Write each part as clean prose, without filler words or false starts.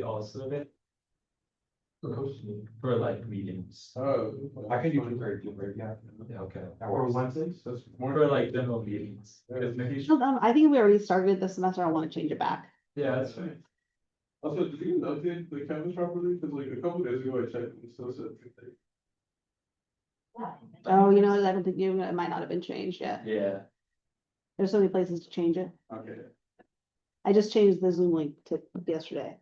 also of it for like meetings. Oh, I can do Tuesday, yeah. Yeah, okay. Or Wednesdays, that's more. For like general meetings. Because maybe, I think we already started this semester. I want to change it back. yeah, that's fine. Also, did you update the campus properly? Because like a couple days ago I checked and it still said Tuesday. Oh, you know what? I don't think it might not have been changed yet. Yeah. There's so many places to change it. Okay. I just changed the Zoom link to yesterday.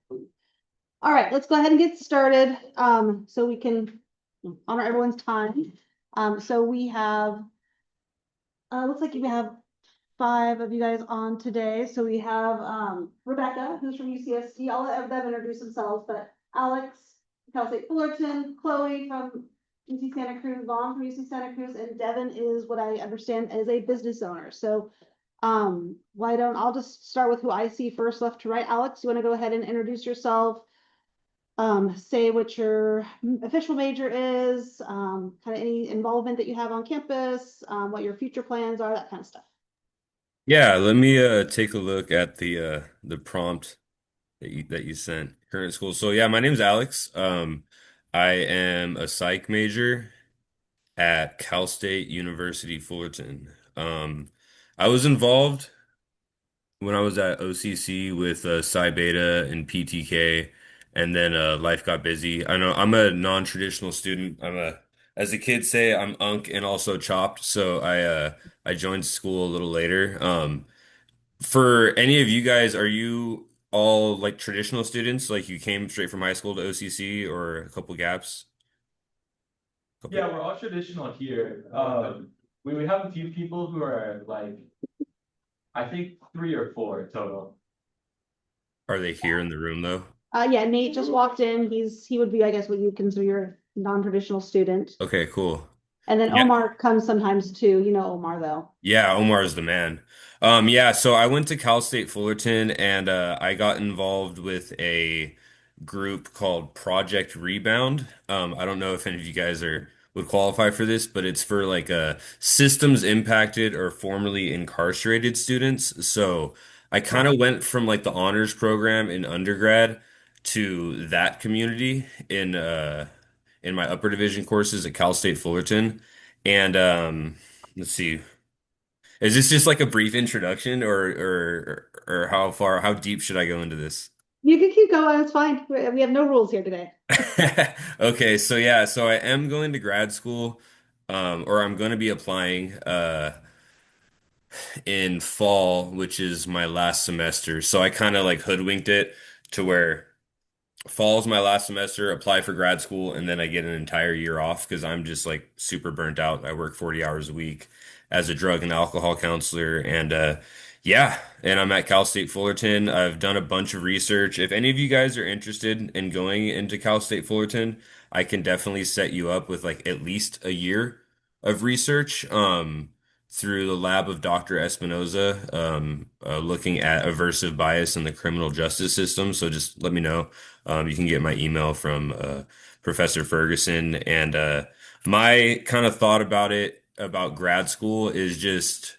All right, let's go ahead and get started. So we can honor everyone's time. So we have, looks like we have 5 of you guys on today. So we have Rebecca, who's from UCSD. I'll let them introduce themselves, but Alex, Cal State Fullerton, Chloe from UC Santa Cruz, Vaughn from UC Santa Cruz, and Devin is what I understand is a business owner. So why don't I'll just start with who I see first, left to right. Alex, you want to go ahead and introduce yourself? Say what your official major is, kind of any involvement that you have on campus, what your future plans are, that kind of stuff. Yeah, let me take a look at the prompt that you sent. Current school. So yeah, my name's Alex. I am a psych major at Cal State University Fullerton. I was involved when I was at OCC with Psi Beta and PTK, and then life got busy. I know I'm a non-traditional student. As the kids say, I'm unk and also chopped. So I joined school a little later. For any of you guys, are you all like traditional students? Like you came straight from high school to OCC or a couple gaps? Yeah, we're all traditional here. We have a few people who are like, I think 3 or 4 total. Are they here in the room though? Yeah, Nate just walked in. He would be, I guess, what you consider your non-traditional student. Okay, cool. And then Yeah. Omar comes sometimes too. You know Omar though. Yeah, Omar is the man. Yeah, so I went to Cal State Fullerton and I got involved with a group called Project Rebound. I don't know if any of you guys would qualify for this, but it's for like systems impacted or formerly incarcerated students. So I kind of went from like the honors program in undergrad to that community in my upper division courses at Cal State Fullerton. And let's see. Is this just like a brief introduction or how deep should I go into this? You can keep going. It's fine. We have no rules here today. Okay, so yeah, so I am going to grad school, or I'm going to be applying in fall, which is my last semester. So I kind of like hoodwinked it to where fall's my last semester, apply for grad school, and then I get an entire year off because I'm just like super burnt out. I work 40 hours a week as a drug and alcohol counselor. And yeah, and I'm at Cal State Fullerton. I've done a bunch of research. If any of you guys are interested in going into Cal State Fullerton, I can definitely set you up with like at least a year of research. Through the lab of Dr. Espinoza, looking at aversive bias in the criminal justice system. So just let me know. You can get my email from Professor Ferguson. And my kind of thought about it, about grad school, is just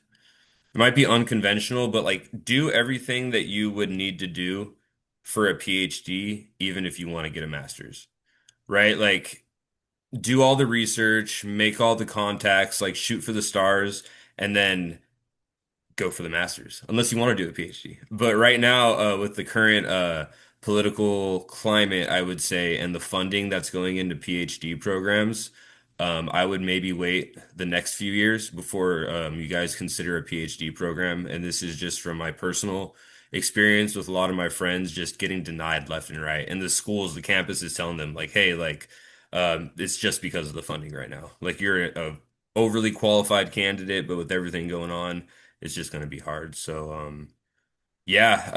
it might be unconventional, but like do everything that you would need to do for a PhD, even if you want to get a master's, right? Like do all the research, make all the contacts, like shoot for the stars, and then go for the master's, unless you want to do a PhD. But right now, with the current political climate, I would say, and the funding that's going into PhD programs, I would maybe wait the next few years before you guys consider a PhD program. And this is just from my personal experience with a lot of my friends just getting denied left and right. And the schools, the campus is telling them like, hey, like, it's just because of the funding right now. Like you're a overly qualified candidate, but with everything going on, it's just going to be hard. So, yeah,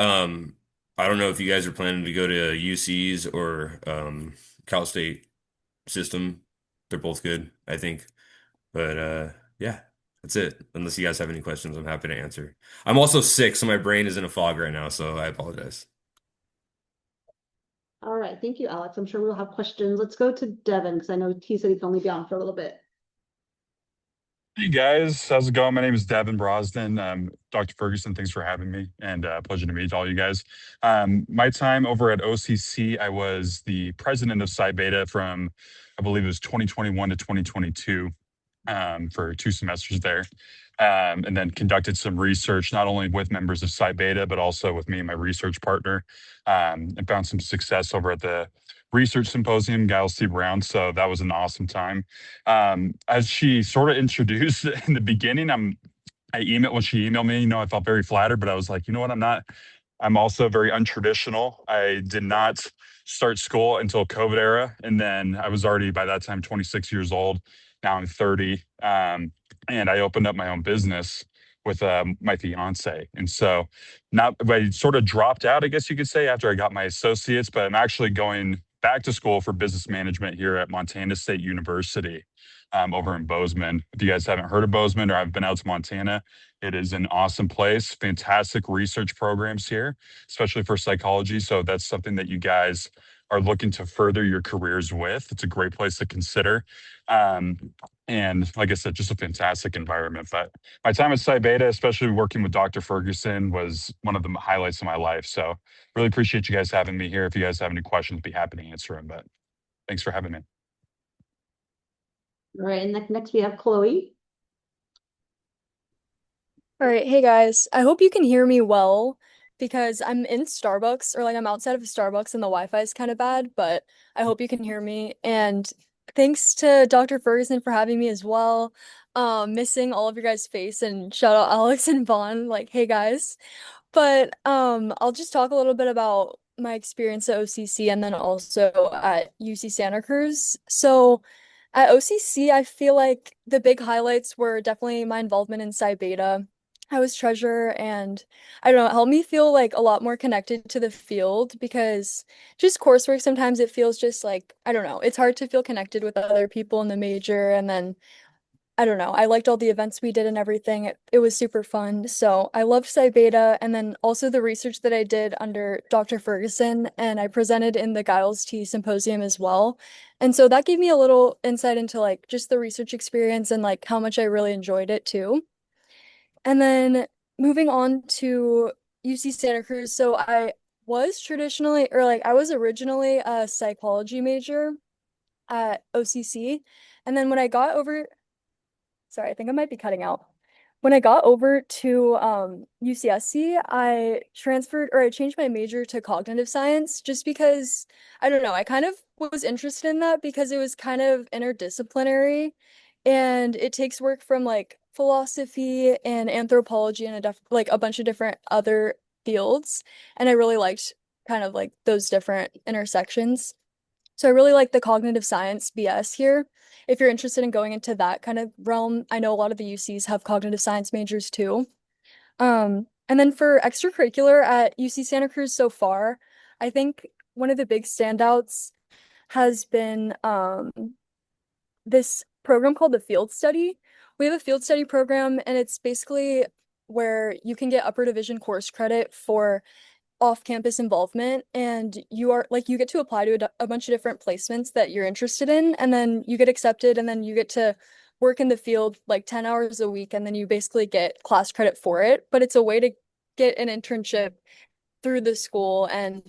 I don't know if you guys are planning to go to UC's or Cal State system. They're both good, I think. But yeah, that's it. Unless you guys have any questions, I'm happy to answer. I'm also sick, so my brain is in a fog right now, so I apologize. All right. Thank you, Alex. I'm sure we'll have questions. Let's go to Devin because I know he said he can only be on for a little bit. Hey guys, how's it going? My name is Devin Brosnan. Dr. Ferguson, thanks for having me, and pleasure to meet all you guys. My time over at OCC, I was the president of Psi Beta from, I believe it was 2021 to 2022, for 2 semesters there. And then conducted some research, not only with members of Psi Beta, but also with me and my research partner, and found some success over at the research symposium, Giles C. Brown. So that was an awesome time. As she sort of introduced in the beginning, when she emailed me, I felt very flattered, but I was like, you know what, I'm also very untraditional. I did not start school until COVID era. And then I was already by that time 26 years old. Now I'm 30. And I opened up my own business with my fiance. And so not I sort of dropped out, I guess you could say, after I got my associates, but I'm actually going back to school for business management here at Montana State University, over in Bozeman. If you guys haven't heard of Bozeman or I've been out to Montana, it is an awesome place, fantastic research programs here, especially for psychology. So that's something that you guys are looking to further your careers with. It's a great place to consider. Um, and like I said, just a fantastic environment. But my time at Psi Beta, especially working with Dr. Ferguson, was one of the highlights of my life. So really appreciate you guys having me here. If you guys have any questions, be happy to answer them. But thanks for having me. All right, and next we have Chloe. All right, hey guys. I hope you can hear me well because I'm in Starbucks or like I'm outside of a Starbucks and the Wi-Fi is kind of bad, but I hope you can hear me. And thanks to Dr. Ferguson for having me as well. Missing all of your guys' face and shout out Alex and Vaughn, like, hey guys. But I'll just talk a little bit about my experience at OCC and then also at UC Santa Cruz. So at OCC, I feel like the big highlights were definitely my involvement in Psi Beta. I was treasurer and I don't know, it helped me feel like a lot more connected to the field because just coursework sometimes it feels just like, I don't know, it's hard to feel connected with other people in the major and then I don't know. I liked all the events we did and everything. It was super fun. So I loved Psi Beta and then also the research that I did under Dr. Ferguson and I presented in the Giles T Symposium as well. And so that gave me a little insight into like just the research experience and like how much I really enjoyed it too. And then moving on to UC Santa Cruz. So I was traditionally or like I was originally a psychology major at OCC. And then when I got over Sorry, I think I might be cutting out. When I got over to UCSC, I changed my major to cognitive science just because I don't know, I kind of was interested in that because it was kind of interdisciplinary and it takes work from like philosophy and anthropology and like a bunch of different other fields. And I really liked kind of like those different intersections. So I really like the cognitive science BS here. If you're interested in going into that kind of realm, I know a lot of the UCs have cognitive science majors too. And then for extracurricular at UC Santa Cruz so far, I think one of the big standouts has been this program called the Field Study. We have a field study program, and it's basically where you can get upper division course credit for off-campus involvement and you are like you get to apply to a bunch of different placements that you're interested in and then you get accepted and then you get to work in the field like 10 hours a week and then you basically get class credit for it, but it's a way to get an internship through the school and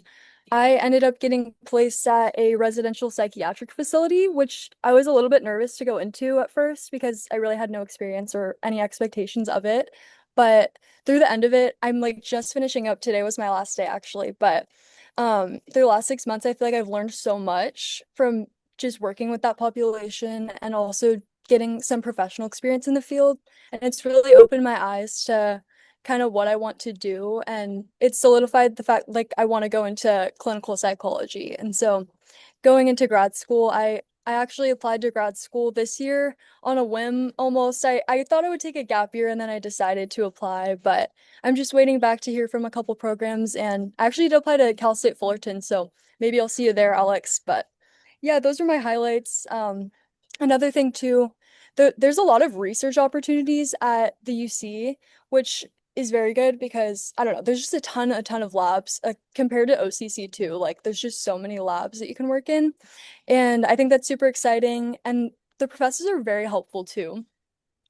I ended up getting placed at a residential psychiatric facility, which I was a little bit nervous to go into at first because I really had no experience or any expectations of it. But through the end of it, I'm like just finishing up. Today was my last day actually, but through the last 6 months, I feel like I've learned so much from just working with that population and also getting some professional experience in the field. And it's really opened my eyes to kind of what I want to do. And it solidified the fact like I want to go into clinical psychology. And so going into grad school, I actually applied to grad school this year on a whim almost. I thought I would take a gap year and then I decided to apply, but I'm just waiting back to hear from a couple programs and I actually did apply to Cal State Fullerton, so maybe I'll see you there, Alex. But yeah, those are my highlights. Another thing too, there's a lot of research opportunities at the UC, which is very good because I don't know, there's just a ton of labs compared to OCC too. Like there's just so many labs that you can work in. And I think that's super exciting. And the professors are very helpful too.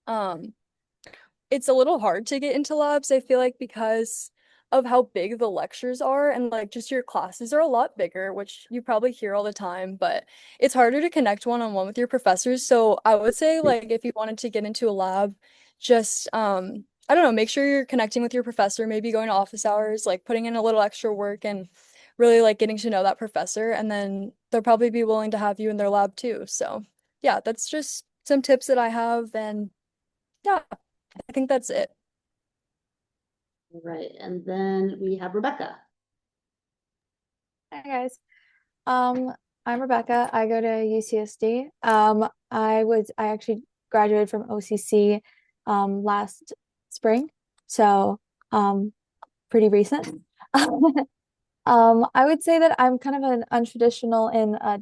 It's a little hard to get into labs, I feel like, because of how big the lectures are and like just your classes are a lot bigger, which you probably hear all the time, but it's harder to connect one-on-one with your professors. So I would say like if you wanted to get into a lab, just I don't know, make sure you're connecting with your professor, maybe going to office hours, like putting in a little extra work and really like getting to know that professor, and then they'll probably be willing to have you in their lab too. So yeah, that's just some tips that I have, and yeah, I think that's it. Right, and then we have Rebecca. Hi guys. Um, I'm Rebecca. I go to UCSD. I actually graduated from OCC last spring, so pretty recent. I would say that I'm kind of an untraditional in a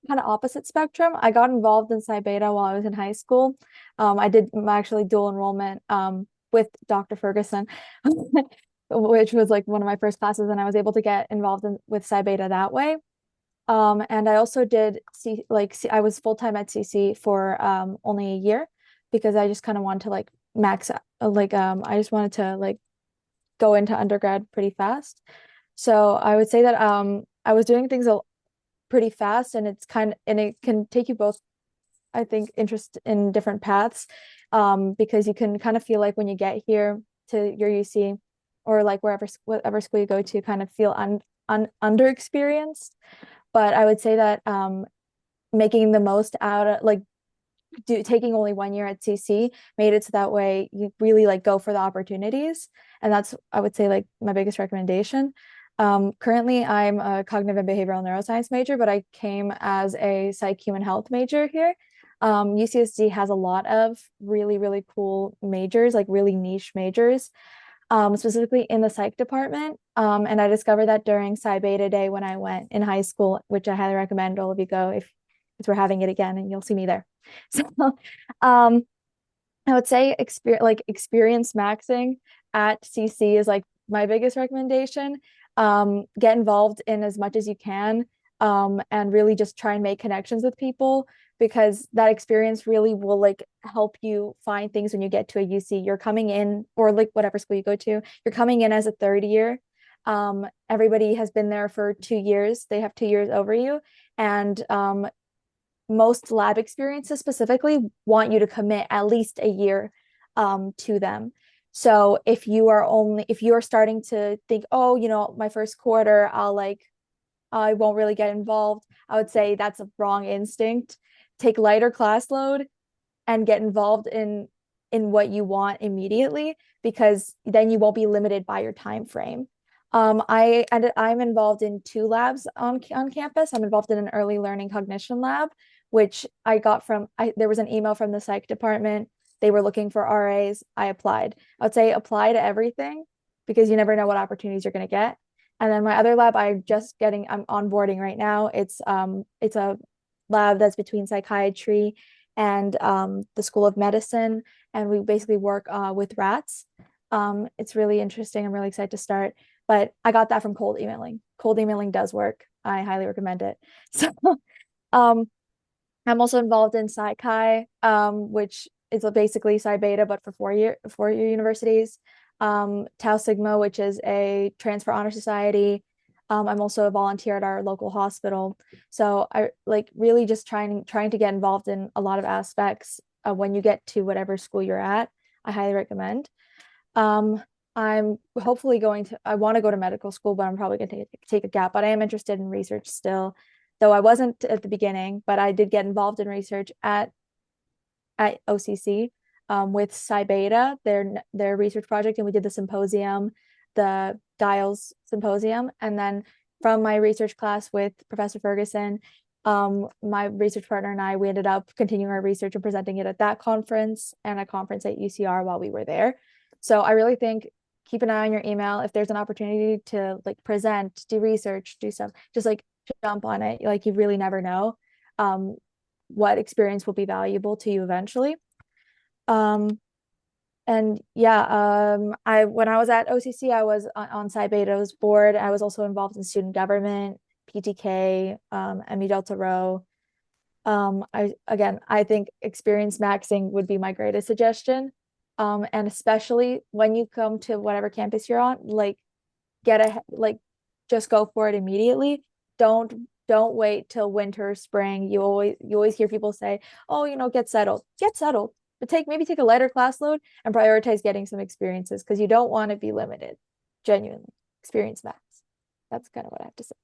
kind of opposite spectrum. I got involved in Psi Beta while I was in high school. I did actually dual enrollment with Dr. Ferguson, which was like one of my first classes, and I was able to get involved with Psi Beta that way. And I also did I was full-time at CC for only a year because I just kind of wanted to like max I just wanted to like go into undergrad pretty fast. So I would say that I was doing things pretty fast, and and it can take you both, I think, interest in different paths, because you can kind of feel like when you get here to your UC or like whatever school you go to, kind of feel underexperienced. But I would say that making the most out of taking only 1 year at CC made it so that way you really like go for the opportunities. And that's, I would say, like my biggest recommendation. Currently I'm a cognitive and behavioral neuroscience major, but I came as a psych human health major here. UCSD has a lot of really, really cool majors, like really niche majors, specifically in the psych department. And I discovered that during Psi Beta Day when I went in high school, which I highly recommend all of you go if we're having it again, and you'll see me there. So, I would say experience maxing at CC is like my biggest recommendation. Get involved in as much as you can, and really just try and make connections with people, because that experience really will like help you find things when you get to a UC. You're coming in, or like whatever school you go to, you're coming in as a third year. Everybody has been there for 2 years. They have 2 years over you, and most lab experiences specifically want you to commit at least a year to them. So if you are starting to think, oh, my first quarter, I won't really get involved, I would say that's a wrong instinct. Take lighter class load and get involved in what you want immediately, because then you won't be limited by your time frame. I'm involved in 2 labs on campus. I'm involved in an early learning cognition lab, which I got there was an email from the psych department. They were looking for RAs. I applied. I would say apply to everything, because you never know what opportunities you're going to get. And then my other lab, I'm onboarding right now. It's a lab that's between psychiatry and the School of Medicine, and we basically work with rats. It's really interesting. I'm really excited to start, but I got that from cold emailing. Cold emailing does work. I highly recommend it. So, I'm also involved in Psi Chi, which is basically Psi Beta, but for four-year universities. Tau Sigma, which is a transfer honor society. I'm also a volunteer at our local hospital. So I like really just trying to get involved in a lot of aspects when you get to whatever school you're at. I highly recommend. I'm hopefully I want to go to medical school, but I'm probably going to take a gap. But I am interested in research still, though I wasn't at the beginning, but I did get involved in research at OCC with Psi Beta, their research project, and we did the symposium, the Giles Symposium, and then from my research class with Professor Ferguson, my research partner and I, we ended up continuing our research and presenting it at that conference and a conference at UCR while we were there. So I really think keep an eye on your email. If there's an opportunity to like present, do research, do stuff, just like jump on it. Like you really never know what experience will be valuable to you eventually. And yeah, when I was at OCC, I was on Psi Beta's board. I was also involved in student government, PTK, ME Delta Rho. I think experience maxing would be my greatest suggestion. And especially when you come to whatever campus you're on, like just go for it immediately. Don't wait till winter or spring. You always hear people say, "Oh, get settled." Get settled. But maybe take a lighter class load and prioritize getting some experiences because you don't want to be limited. Genuinely. Experience max. That's kind of what I have to say.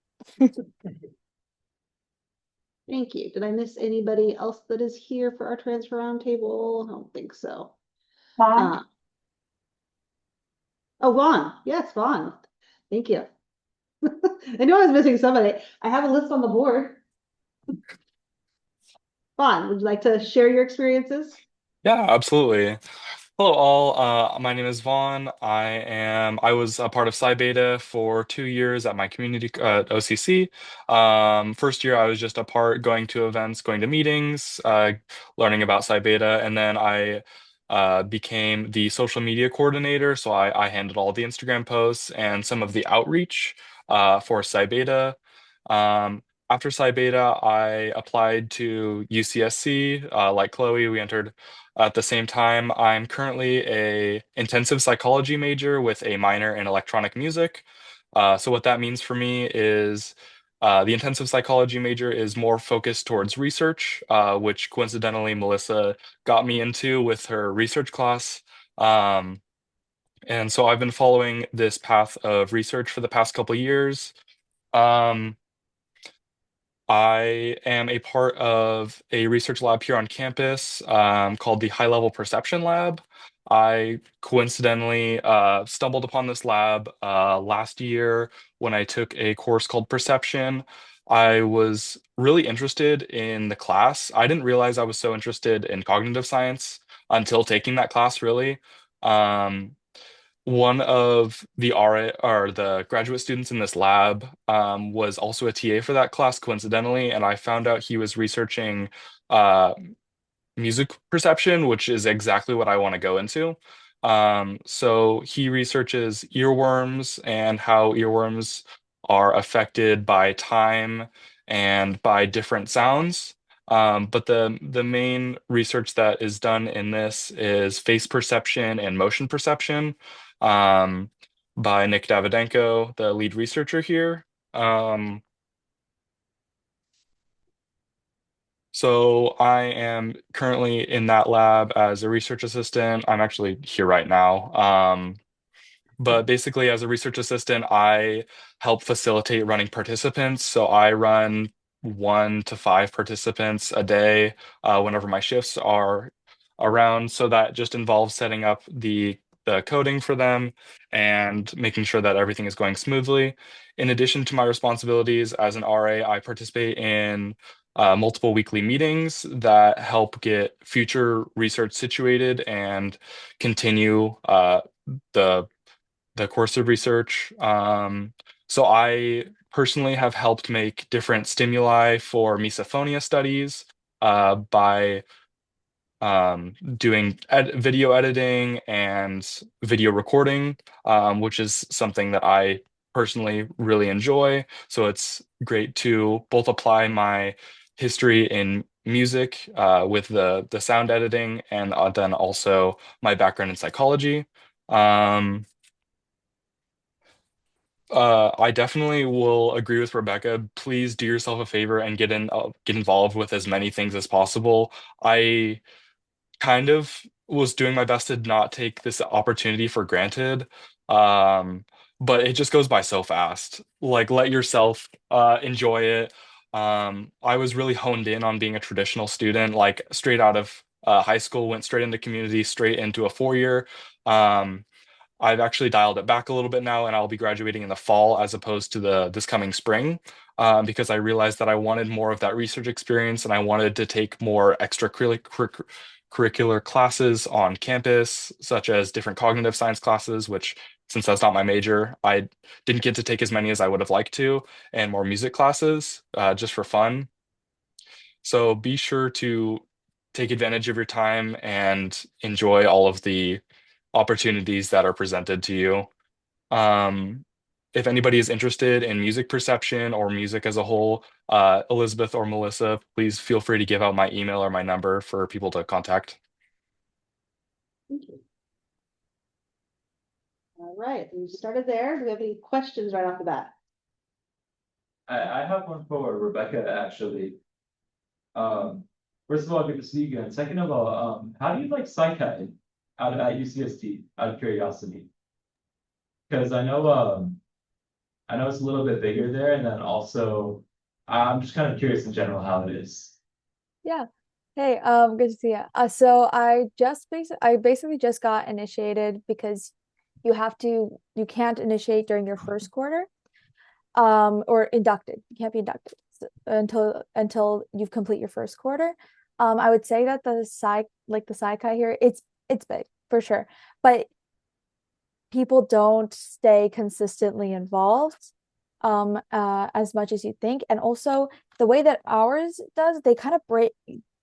Thank you. Did I miss anybody else that is here for our transfer roundtable? I don't think so. Oh, Vaughn. Yes, Vaughn. Thank you. I know I was missing somebody. I have a list on the board. Vaughn, would you like to share your experiences? Yeah, absolutely. Hello all. My name is Vaughn. I was a part of Psi Beta for 2 years at my community at OCC. First year I was just a part going to events, going to meetings, learning about Psi Beta, and then I became the social media coordinator. So I handled all the Instagram posts and some of the outreach for Psi Beta. After Psi Beta, I applied to UCSC. Like Chloe, we entered at the same time. I'm currently a intensive psychology major with a minor in electronic music. So what that means for me is the intensive psychology major is more focused towards research, which coincidentally Melissa got me into with her research class. Um, and so I've been following this path of research for the past couple of years. Um, I am a part of a research lab here on campus called the High Level Perception Lab. I coincidentally stumbled upon this lab last year when I took a course called Perception. I was really interested in the class. I didn't realize I was so interested in cognitive science until taking that class, really. Um, One of the RA or the graduate students in this lab was also a TA for that class, coincidentally, and I found out he was researching uh, music perception, which is exactly what I want to go into. So he researches earworms and how earworms are affected by time and by different sounds. But the main research that is done in this is face perception and motion perception um, by Nick Davidenko, the lead researcher here. Um, So I am currently in that lab as a research assistant. I'm actually here right now. But basically, as a research assistant, I help facilitate running participants. So I run 1 to 5 participants a day whenever my shifts are around. So that just involves setting up the coding for them and making sure that everything is going smoothly. In addition to my responsibilities as an RA, I participate in multiple weekly meetings that help get future research situated and continue the the course of research. So I personally have helped make different stimuli for misophonia studies by doing video editing and video recording, which is something that I personally really enjoy. So it's great to both apply my history in music with the sound editing and then also my background in psychology. Um, I definitely will agree with Rebecca. Please do yourself a favor and get involved with as many things as possible. I kind of was doing my best to not take this opportunity for granted. Um, but it just goes by so fast. Like let yourself enjoy it. I was really honed in on being a traditional student, like straight out of high school, went straight into community, straight into a 4 year. Um, I've actually dialed it back a little bit now, and I'll be graduating in the fall as opposed to the this coming spring, because I realized that I wanted more of that research experience and I wanted to take more extracurricular classes on campus, such as different cognitive science classes, which since that's not my major, I didn't get to take as many as I would have liked to, and more music classes, just for fun. So be sure to take advantage of your time and enjoy all of the opportunities that are presented to you. Um, if anybody is interested in music perception or music as a whole, Elizabeth or Melissa, please feel free to give out my email or my number for people to contact. Thank you. All right, we started there. Do we have any questions right off the bat? I have one for Rebecca, actually. First of all, good to see you again. Second of all, how do you like psych-ed at UCSD, out of curiosity? Because I know it's a little bit bigger there, and then also, I'm just kind of curious in general how it is. Yeah. Hey, good to see you. So I basically just got initiated because you can't initiate during your first quarter, or inducted. You can't be inducted until you've complete your first quarter. I would say that the psychi here, it's big for sure, but people don't stay consistently involved as much as you think. And also the way that ours does, they kind of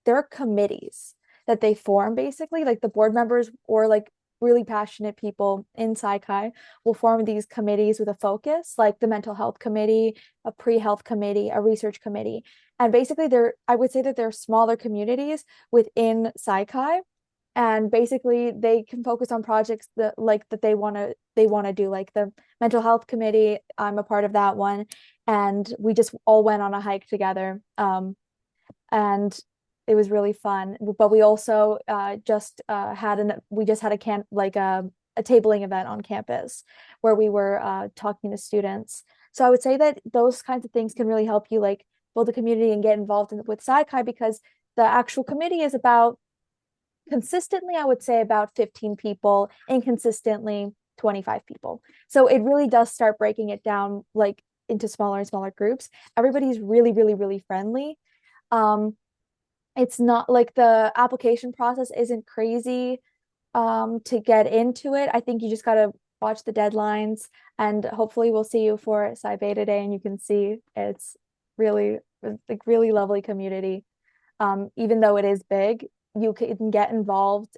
there are committees that they form, basically, like the board members or like really passionate people in Psychi will form these committees with a focus, like the mental health committee, a pre-health committee, a research committee. And basically I would say that they're smaller communities within Psychi, and basically they can focus on projects that they want to do, like the mental health committee. I'm a part of that one, and we just all went on a hike together, and it was really fun. But we also just had a tabling event on campus where we were talking to students. So I would say that those kinds of things can really help you like build a community and get involved with Psychi, because the actual committee is about, consistently, I would say about 15 people, inconsistently 25 people. So it really does start breaking it down like into smaller and smaller groups. Everybody's really, really, really friendly. It's not like the application process isn't crazy to get into it. I think you just gotta watch the deadlines, and hopefully we'll see you for Psi Beta Day and you can see it's really like really lovely community. Even though it is big, you can get involved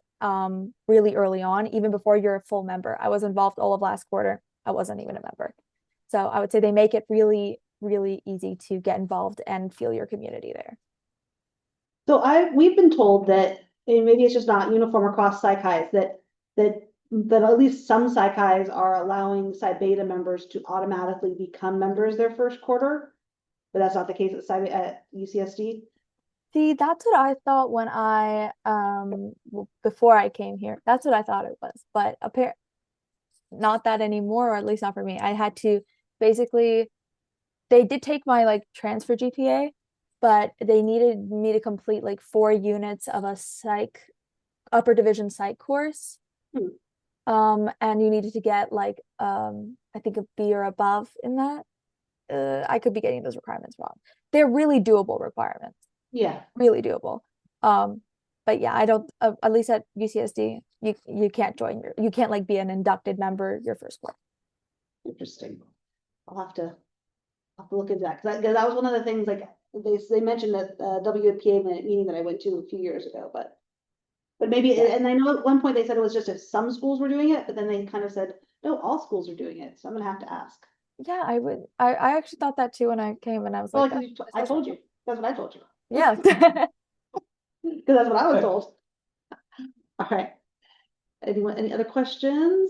really early on, even before you're a full member. I was involved all of last quarter. I wasn't even a member. So I would say they make it really, really easy to get involved and feel your community there. So we've been told that, and maybe it's just not uniform across psychis, that at least some psychis are allowing Psi Beta members to automatically become members their first quarter, but that's not the case at UCSD. See, that's what I thought when before I came here. That's what I thought it was, but apparently not that anymore, or at least not for me. I had to basically, they did take my like transfer GPA, but they needed me to complete like 4 units of a upper division psych course. And you needed to get like I think a B or above in that. I could be getting those requirements wrong. They're really doable requirements. Yeah, really doable. But yeah, I don't at least at UCSD, you can't you can't like be an inducted member your first quarter. interesting. I'll have to look into that, because that was one of the things, like they mentioned that WPA meeting that I went to a few years ago, but maybe, and I know at one point they said it was just if some schools were doing it, but then they kind of said, no, all schools are doing it. So I'm gonna have to ask. Yeah, I actually thought that too when I came, and I was like, I told you. That's what I told you. Yeah. Because that's what I was told. All right. Any other questions?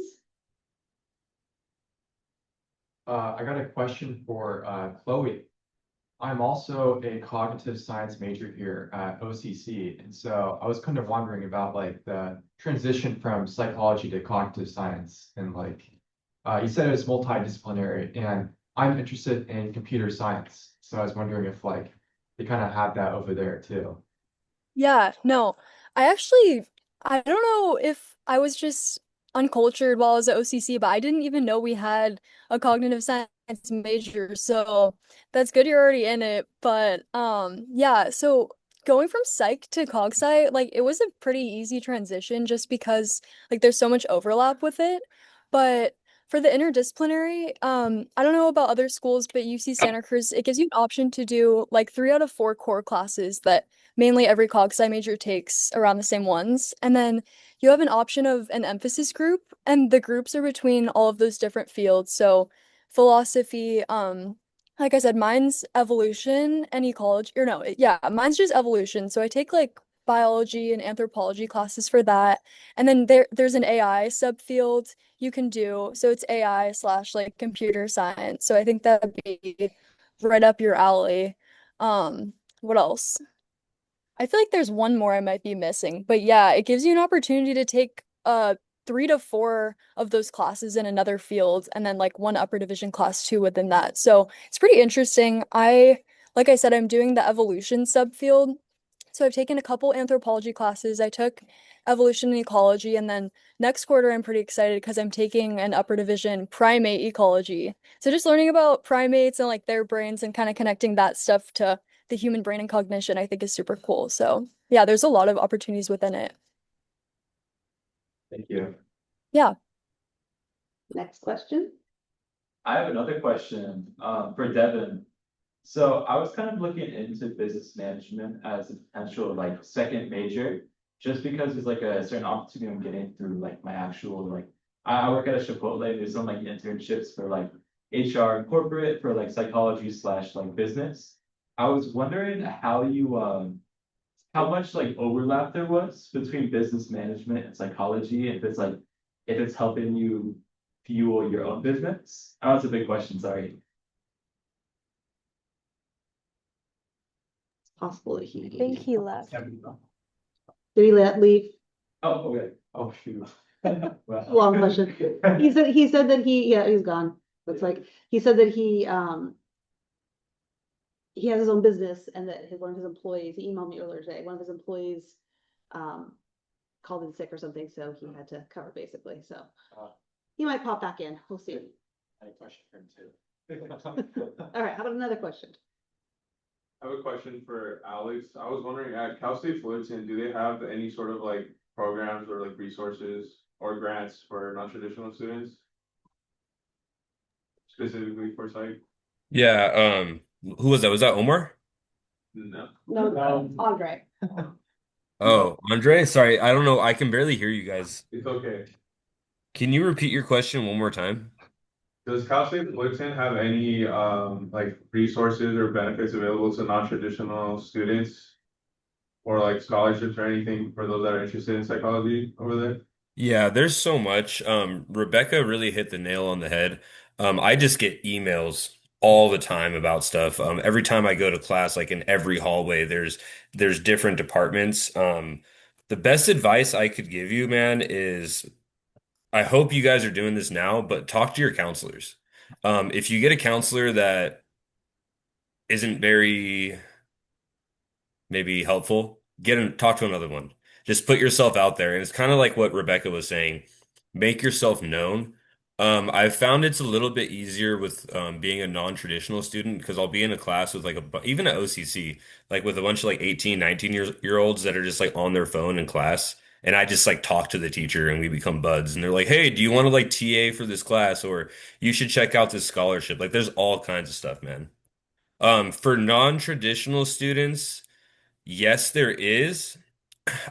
I got a question for Chloe. I'm also a cognitive science major here at OCC, and so I was kind of wondering about like the transition from psychology to cognitive science, and like you said it's multidisciplinary, and I'm interested in computer science, so I was wondering if like they kind of have that over there too. Yeah, no. I don't know if I was just uncultured while I was at OCC, but I didn't even know we had a cognitive science major. So that's good you're already in it. But yeah, so going from psych to cog sci, like it was a pretty easy transition just because like there's so much overlap with it. But for the interdisciplinary, I don't know about other schools, but UC Santa Cruz, it gives you an option to do like 3 out of 4 core classes that mainly every cog sci major takes around the same ones. And then you have an option of an emphasis group, and the groups are between all of those different fields. So philosophy. Like I said, mine's evolution and ecology, or no, yeah, mine's just evolution. So I take like biology and anthropology classes for that. And then there's an AI subfield you can do. So it's AI slash like computer science. So I think that'd be right up your alley. What else? I feel like there's one more I might be missing, but yeah, it gives you an opportunity to take 3 to 4 of those classes in another field and then like one upper division class too within that. So it's pretty interesting. Like I said, I'm doing the evolution subfield. So I've taken a couple anthropology classes. I took evolution and ecology, and then next quarter I'm pretty excited because I'm taking an upper division primate ecology. So just learning about primates and like their brains and kind of connecting that stuff to the human brain and cognition, I think is super cool. So yeah, there's a lot of opportunities within it. Thank you. Yeah. Next question. I have another question, for Devin. So I was kind of looking into business management as a potential like second major, just because it's like a certain opportunity I'm getting through like my actual like, I work at a Chipotle, there's some like internships for like HR and corporate for like psychology slash like business. I was wondering how you, how much like overlap there was between business management and psychology, if it's like, if it's helping you fuel your own business? I know it's a big question, sorry. It's possible that I think he left. Did he leave? Oh, okay. Oh, shoot. Well. Long question. He said that yeah, he's gone. Looks like, he said that he has his own business and that one of his employees, he emailed me earlier today, one of his employees called in sick or something, so he had to cover basically, so he might pop back in, we'll see. I had a question for him too. All right, how about another question? I have a question for Alex. I was wondering, at Cal State Fullerton, do they have any sort of like programs or like resources or grants for non-traditional students? Specifically for psych? Yeah, who was that? Was that Omar? No. No, Andre. Oh, Andre? Sorry, I don't know. I can barely hear you guys. It's okay. Can you repeat your question one more time? Does Cal State Fullerton have any like resources or benefits available to non-traditional students? Or like scholarships or anything for those that are interested in psychology over there? Yeah, there's so much. Rebecca really hit the nail on the head. I just get emails all the time about stuff. Every time I go to class, like in every hallway, there's different departments. The best advice I could give you, man, is I hope you guys are doing this now, but talk to your counselors. If you get a counselor that isn't very maybe helpful, talk to another one. Just put yourself out there. And it's kind of like what Rebecca was saying. Make yourself known. I've found it's a little bit easier with being a non-traditional student because I'll be in a class with like even at OCC, like with a bunch of like 18, 19 year olds that are just like on their phone in class. And I just like talk to the teacher and we become buds. And they're like, hey, do you want to like TA for this class? Or you should check out this scholarship. Like there's all kinds of stuff, man. For non-traditional students, yes, there is.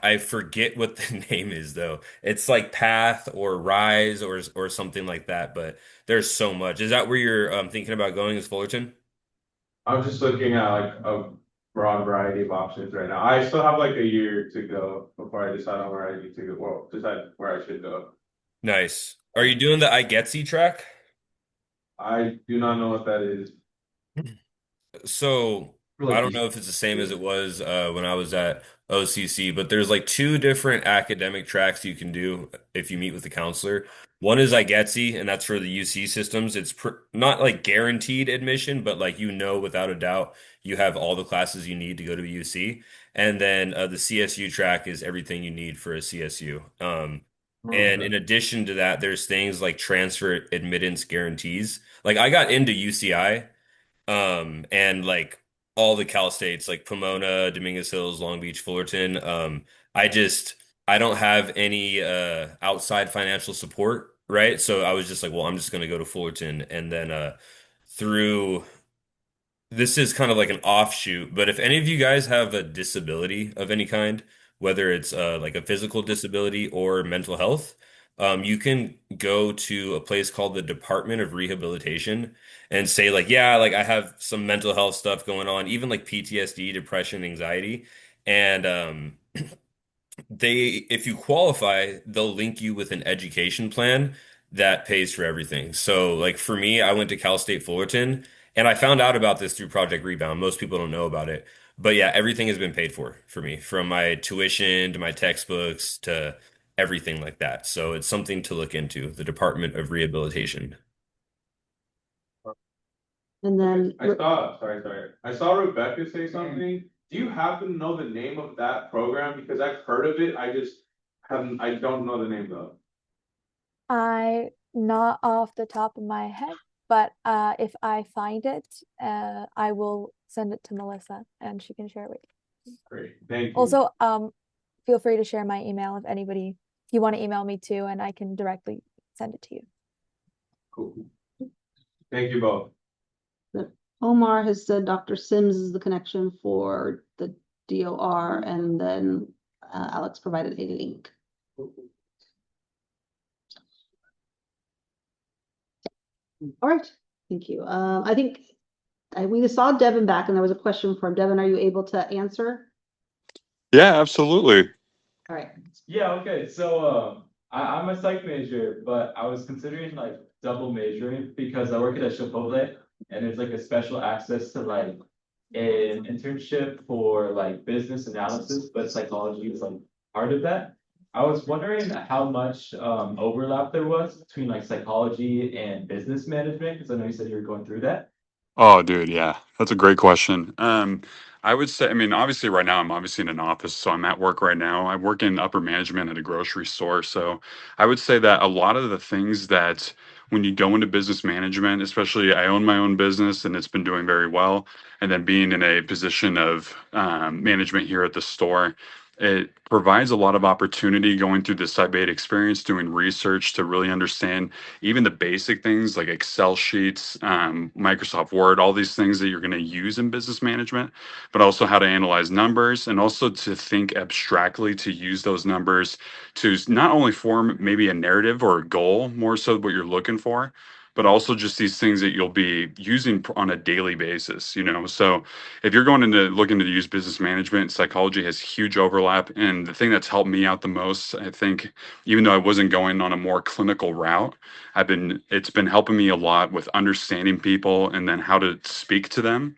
I forget what the name is though. It's like Path or Rise or something like that, but there's so much. Is that where you're thinking about going is Fullerton? I'm just looking at like a broad variety of options right now. I still have like a year to go before I decide on where I need to go. Well, decide where I should go. Nice. Are you doing the I Getsy track? I do not know what that is. So I don't know if it's the same as it was when I was at OCC, but there's like two different academic tracks you can do if you meet with the counselor. One is IGETSI, and that's for the UC systems. It's not like guaranteed admission, but like without a doubt you have all the classes you need to go to UC. And then the CSU track is everything you need for a CSU. And in addition to that, there's things like transfer admittance guarantees. Like I got into UCI. And like all the Cal States, like Pomona, Dominguez Hills, Long Beach, Fullerton. I just I don't have any outside financial support, right? So I was just like, well, I'm just gonna go to Fullerton, and then through this is kind of like an offshoot, but if any of you guys have a disability of any kind, whether it's like a physical disability or mental health, You can go to a place called the Department of Rehabilitation and say like, yeah, like I have some mental health stuff going on, even like PTSD, depression, anxiety. And if you qualify, they'll link you with an education plan that pays for everything. So, like for me, I went to Cal State Fullerton and I found out about this through Project Rebound. Most people don't know about it. But yeah, everything has been paid for me, from my tuition to my textbooks to everything like that. So it's something to look into, the Department of Rehabilitation. And then, I saw Rebecca say something. Do you happen to know the name of that program? Because I've heard of it, I don't know the name though. I not off the top of my head, but if I find it, I will send it to Melissa and she can share it with you. Great, thank you. Also, feel free to share my email if you want to email me too, and I can directly send it to you. Cool. Thank you both. Omar has said Dr. Sims is the connection for the DOR, and then Alex provided a link. All right, thank you. I think we saw Devin back and there was a question for him. Devin, are you able to answer? Yeah, absolutely. All right. Yeah, okay, so, I'm a psych major, but I was considering like double majoring because I work at a Chipotle and there's like a special access to like an internship for like business analysis, but psychology is like part of that. I was wondering how much overlap there was between like psychology and business management, because I know you said you were going through that. Oh, dude, yeah, that's a great question. I would say, I mean, obviously, right now I'm obviously in an office, so I'm at work right now. I work in upper management at a grocery store, so I would say that a lot of the things that when you go into business management, especially I own my own business and it's been doing very well, and then being in a position of management here at the store. It provides a lot of opportunity going through the Psi Beta experience, doing research to really understand even the basic things like Excel sheets, Microsoft Word, all these things that you're going to use in business management, but also how to analyze numbers and also to think abstractly to use those numbers to not only form maybe a narrative or a goal, more so what you're looking for, but also just these things that you'll be using on a daily basis, you know? So if you're going into looking to use business management, psychology has huge overlap. And the thing that's helped me out the most, I think, even though I wasn't going on a more clinical route, it's been helping me a lot with understanding people and then how to speak to them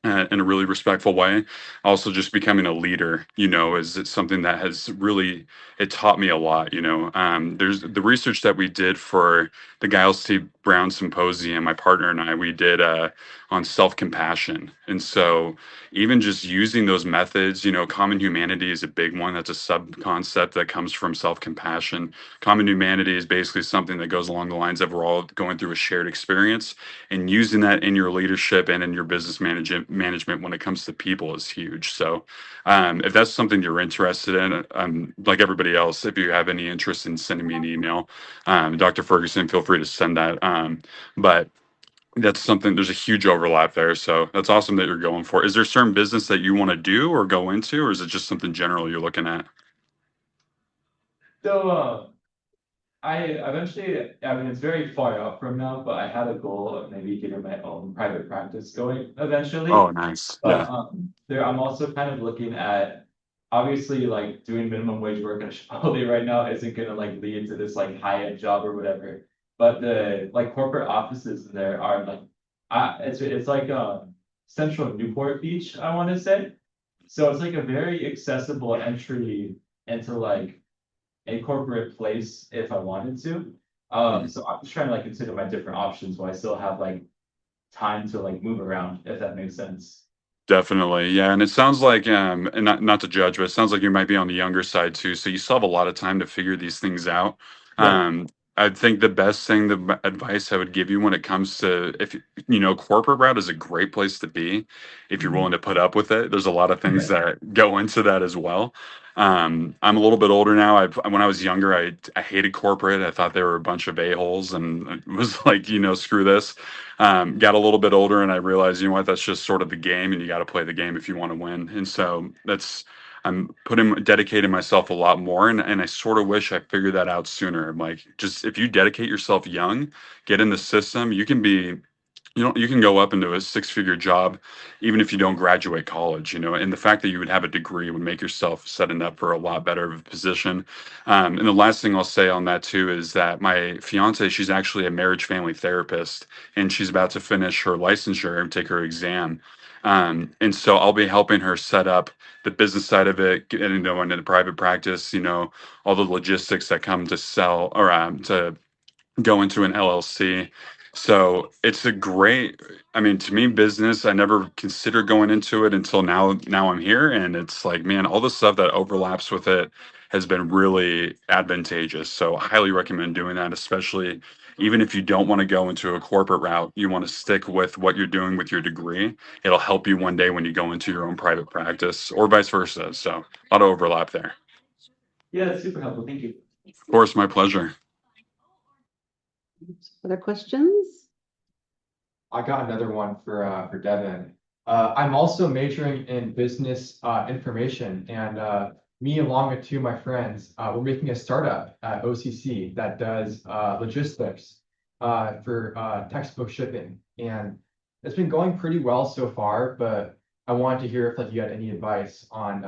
in a really respectful way. Also, just becoming a leader, you know, is it's something that has really it taught me a lot. You know, there's the research that we did for the Giles T. Brown Symposium. My partner and I we did on self compassion, and so even just using those methods, you know, common humanity is a big one. That's a sub concept that comes from self compassion. Common humanity is basically something that goes along the lines of we're all going through a shared experience, and using that in your leadership and in your business management when it comes to people is huge. So if that's something you're interested in, like everybody else, if you have any interest in sending me an email, Dr. Ferguson, feel free to send that. But that's something, there's a huge overlap there. So that's awesome that you're going for. Is there certain business that you want to do or go into, or is it just something general you're looking at? So, I eventually, I mean, it's very far out from now, but I had a goal of maybe getting my own private practice going Oh, eventually. nice. But Yeah. I'm also kind of looking at, obviously, like doing minimum wage work in Chipotle right now isn't gonna like lead to this like high-end job or whatever. But the like corporate offices in there are like, it's like Central Newport Beach, I want to say. So it's like a very accessible entry into like a corporate place if I wanted to. Mhm. So I'm just trying to like consider my different options while I still have like time to like move around, if that makes sense. Definitely. Yeah. And it sounds like, and not to judge, but it sounds like you might be on the younger side too. So you still have a lot of time to figure these things out. Yeah. I think the best thing, advice I would give you when it comes to, if you know, corporate route is a great place to be if you're willing to put up with it. There's a lot of things Right. that go into that as well. I'm a little bit older now. When I was younger, I hated corporate. I thought they were a bunch of a-holes and it was like, you know, screw this. got a little bit older and I realized, you know what, that's just sort of the game, and you got to play the game if you want to win. And so I'm dedicating myself a lot more, and I sort of wish I figured that out sooner. I'm like, just if you dedicate yourself young, get in the system, you can be, you can go up into a six-figure job even if you don't graduate college, and the fact that you would have a degree would make yourself setting up for a lot better of a position. And the last thing I'll say on that too is that my fiance, she's actually a marriage family therapist, and she's about to finish her licensure and take her exam. And so I'll be helping her set up the business side of it, getting into the private practice, all the logistics that come to sell or to go into an LLC. So it's a great, I mean, to me, business, I never considered going into it until now I'm here. And it's like, man, all the stuff that overlaps with it has been really advantageous. So I highly recommend doing that, especially even if you don't want to go into a corporate route, you want to stick with what you're doing with your degree. It'll help you one day when you go into your own private practice or vice versa. So a lot of overlap there. Yeah, that's super helpful. Thank you. Of course, my pleasure. Other questions? I got another one for Devin. I'm also majoring in business information, and me along with two of my friends, we're making a startup at OCC that does logistics for textbook shipping, and it's been going pretty well so far. But I wanted to hear if you had any advice on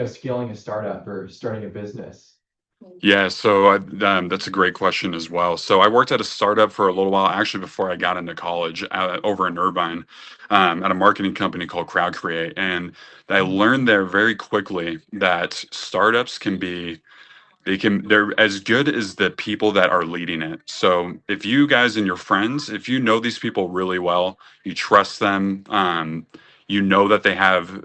scaling a startup or starting a business. Yeah, so that's a great question as well. So I worked at a startup for a little while, actually, before I got into college, over in Irvine, at a marketing company called Crowd Create, and I learned there very quickly that startups can be they're as good as the people that are leading it. So if you guys and your friends, if you know these people really well, you trust them, you know that they have,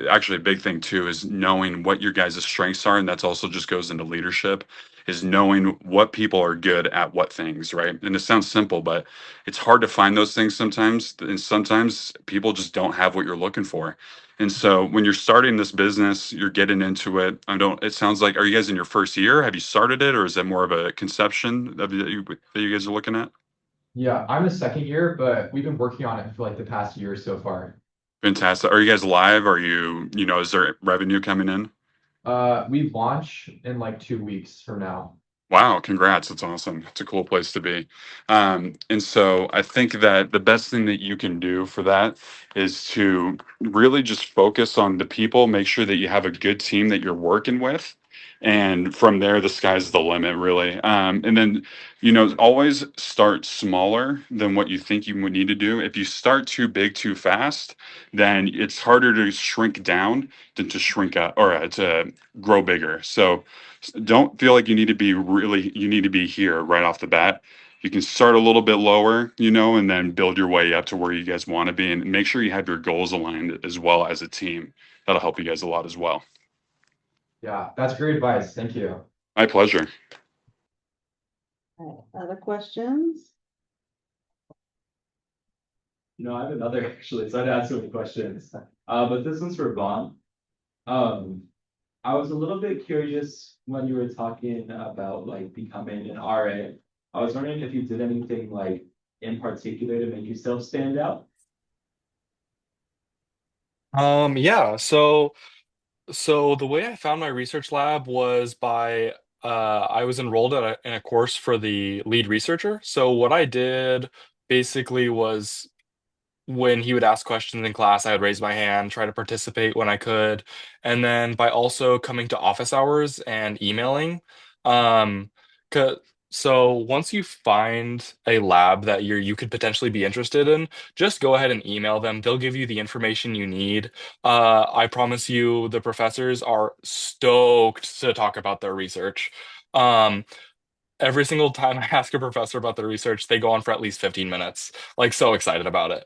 actually a big thing too is knowing what your guys' strengths are. And that's also just goes into leadership, is knowing what people are good at what things, right? And it sounds simple, but it's hard to find those things sometimes. And sometimes people just don't have what you're looking for. And so when you're starting this business, you're getting into it. It sounds like, are you guys in your first year? Have you started it, or is it more of a conception that you guys are looking at? Yeah, I'm the second year, but we've been working on it for the past year so far. Fantastic. Are you guys live? Are is there revenue coming in? We launch in 2 weeks from now. Wow, congrats. That's awesome. It's a cool place to be. And so I think that the best thing that you can do for that is to really just focus on the people, make sure that you have a good team that you're working with. And from there, the sky's the limit, really. And then, always start smaller than what you think you would need to do. If you start too big too fast, then it's harder to shrink down than to shrink up or to grow bigger. So, don't feel like you need to be here right off the bat. You can start a little bit lower, and then build your way up to where you guys want to be, and make sure you have your goals aligned as well as a team. That'll help you guys a lot as well. Yeah, that's great advice. Thank you. My pleasure. All right, other questions? I have another actually, so I'd ask so many questions. But this one's for Vaughn. I was a little bit curious when you were talking about becoming an RA. I was wondering if you did anything in particular to make yourself stand out. Yeah, so the way I found my research lab was by I was enrolled in a course for the lead researcher. So what I did basically was when he would ask questions in class, I would raise my hand, try to participate when I could. And then by also coming to office hours and emailing. Um, 'cause- so once you find a lab that you could potentially be interested in, just go ahead and email them. They'll give you the information you need. I promise you, the professors are stoked to talk about their research. Um, every single time I ask a professor about their research, they go on for at least 15 minutes, so excited about it.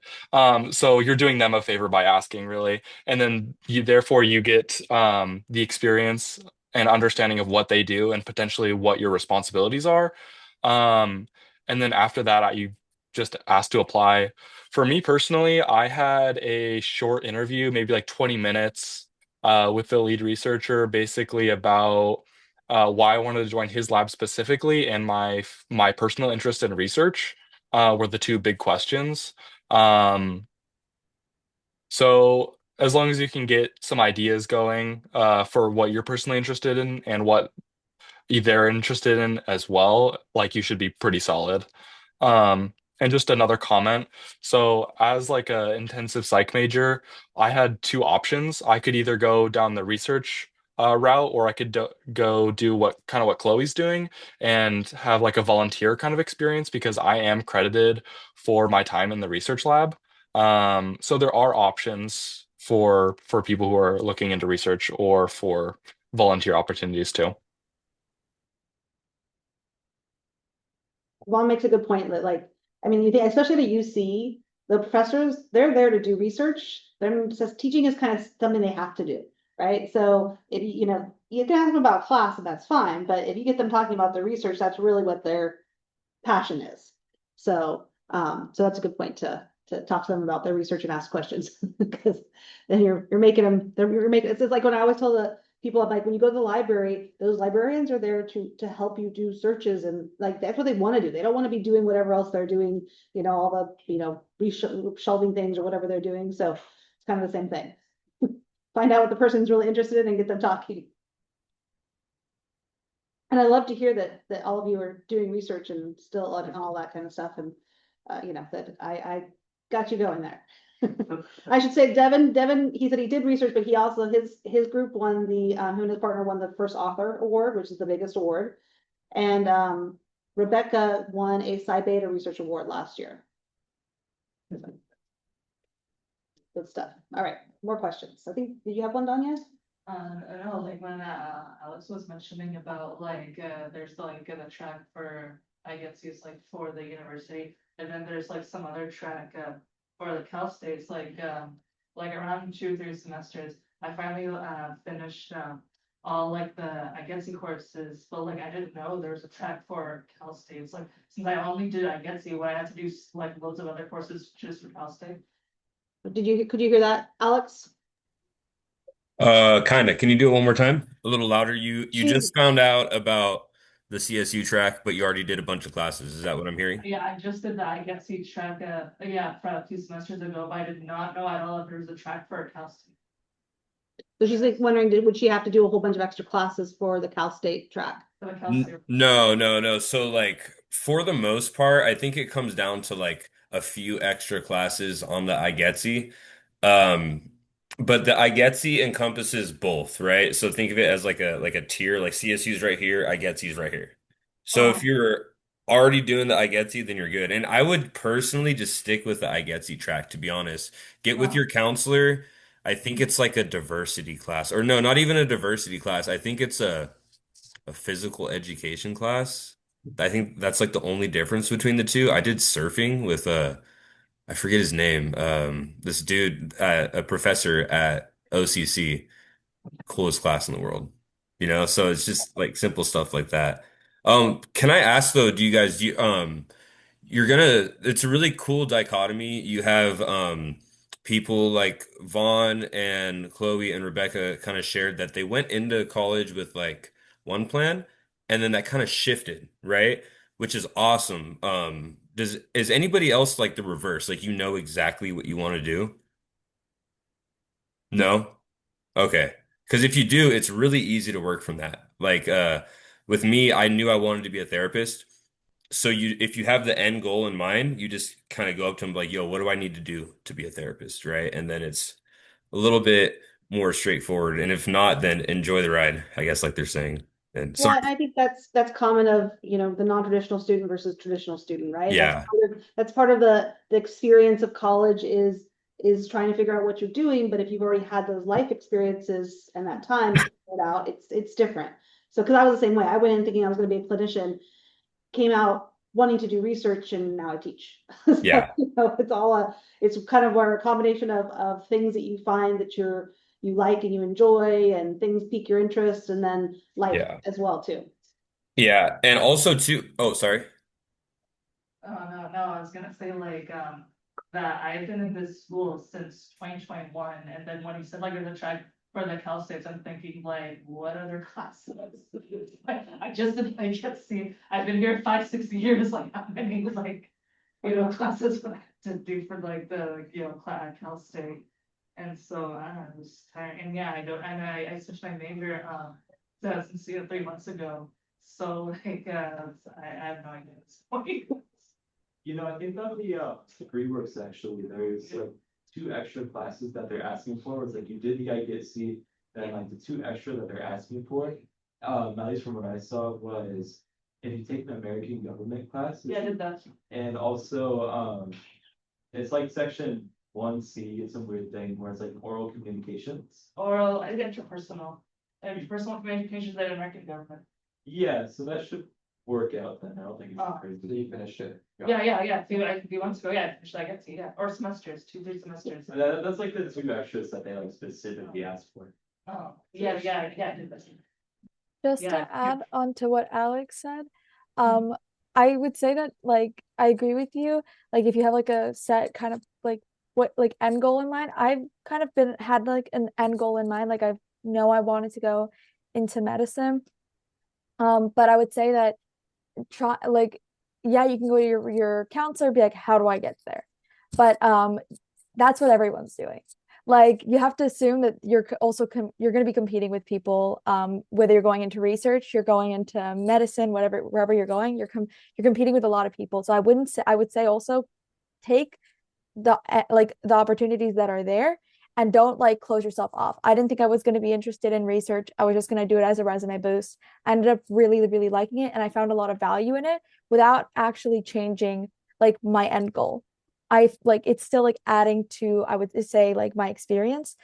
So you're doing them a favor by asking, really. And then therefore you get the experience and understanding of what they do and potentially what your responsibilities are. Um, and then after that, you just ask to apply. For me personally, I had a short interview, maybe 20 minutes, with the lead researcher, basically about why I wanted to join his lab specifically and my personal interest in research. were the two big questions. So as long as you can get some ideas going for what you're personally interested in and what they're interested in as well, like you should be pretty solid. And just another comment. So as like a intensive psych major, I had two options. I could either go down the research route, or I could go do what Chloe's doing and have like a volunteer kind of experience because I am credited for my time in the research lab. So there are options for people who are looking into research or for volunteer opportunities too. Vaughn makes a good point that like, I mean, you think, especially the UC, the professors, they're there to do research. They're says teaching is kind of something they have to do, right? So if you can ask them about class and that's fine, but if you get them talking about their research, that's really what their passion is. So, so that's a good point to talk to them about their research and ask questions because then you're making them, you're making, it's like when I always tell the people, I'm like, when you go to the library, those librarians are there to help you do searches, and like that's what they want to do. They don't want to be doing whatever else they're doing, all the reshelving things or whatever they're doing. So it's kind of the same thing. Find out what the person's really interested in and get them talking. And I love to hear that all of you are doing research and still on all that kind of stuff, and that I got you going there. I should say Devin, he said he did research, but he also his group won the him and his partner won the first author award, which is the biggest award, and Rebecca won a Psi Beta research award last year. Good stuff. All right, more questions. I think, did you have one, Danya? I know, like when Alex was mentioning about like there's like a track for I guess it's like for the university, and then there's like some other track for the Cal States, like around 2 or 3 semesters. I finally finished all like the I guess courses, but like I didn't know there was a track for Cal States. Like since I only did I guess what I had to do like loads of other courses just for Cal State. Could you hear that, Alex? Kind of. Can you do it one more time? A little louder. You just found out about the CSU track, but you already did a bunch of classes. Is that what I'm hearing? Yeah, I just did the I guess track yeah, for a few semesters ago, but I did not know at all if there was a track for Cal State. So she's like wondering, would she have to do a whole bunch of extra classes for the Cal State track? For the Cal State. No. So like for the most part, I think it comes down to like a few extra classes on the IGETSI. Um, but the IGETSI encompasses both, right? So think of it as like a tier, like CSU's right here, IGETSI's right here. So if you're already doing the IGETSI, then you're good. And I would personally just stick with the IGETSI track, to be honest. Get with your counselor. I think it's like a diversity class, or no, not even a diversity class. I think it's a physical education class. I think that's like the only difference between the two. I did surfing with I forget his name. This dude, a professor at OCC, coolest class in the world. So it's just like simple stuff like that. Can I ask though, do you guys do you, it's a really cool dichotomy. You have people like Vaughn and Chloe and Rebecca kind of shared that they went into college with like one plan and then that kind of shifted, right? Which is awesome. Is anybody else like the reverse? Like exactly what you want to do? No? Okay. Because if you do, it's really easy to work from that. Like with me, I knew I wanted to be a therapist. So if you have the end goal in mind, you just kind of go up to them like, yo, what do I need to do to be a therapist, right? And then it's a little bit more straightforward. And if not, then enjoy the ride, I guess, like they're saying. And Yeah, sorry. and I think that's common of, the non-traditional student versus traditional student, right? Yeah. That's part of the experience of college is trying to figure out what you're doing, but if you've already had those life experiences and that time to figure it out, it's different. So, because I was the same way, I went in thinking I was going to be a clinician, came out wanting to do research, and now I teach. So, Yeah. It's kind of where a combination of things that you find that you like and you enjoy, and things pique your interest, and then life Yeah. as well too. Yeah. And also too, oh, sorry. Oh, no, I was gonna say like that I've been in this school since 2021, and then when you said like there's a track for the Cal States, I'm thinking like what other classes? I just didn't get to see. I've been here 5, 6 years. Like how many like classes that I had to do for like the, Cal State. And so I don't know, it was tiring, and yeah, I don't, and I switched my major, since 3 months ago. So like, I have no idea at this point. I think on the degree works actually, there's like 2 extra classes that they're asking for. It's like you did the IGC, then like the 2 extra that they're asking for. At least from what I saw was if you take an American government class. Yeah, I did that. And also, it's like section 1C, it's some weird thing where it's like oral communications. Oral, I did interpersonal, communications at American government. Yeah, so that should work out then. I don't think it's Oh. So crazy. you finished it. Yeah. A few months ago, yeah, I finished, I get to, yeah, or semesters, 3 semesters. That's like the 2 extras that they like specifically asked for. Oh, yeah, I did that. Just Yeah. to add on to what Alex said, I would say that like I agree with you. Like if you have like a set kind of like what like end goal in mind, I've kind of had like an end goal in mind. Like I know I wanted to go into medicine. But I would say that try like yeah, you can go to your counselor, be like, how do I get there? But that's what everyone's doing. Like you have to assume that you're also you're going to be competing with people, whether you're going into research, you're going into medicine, wherever you're going, you're competing with a lot of people. So I would say also take the opportunities that are there and don't like close yourself off. I didn't think I was going to be interested in research. I was just going to do it as a resume boost. I ended up really, really liking it, and I found a lot of value in it without actually changing like my end goal. I like it's still like adding to, I would say, like my experience.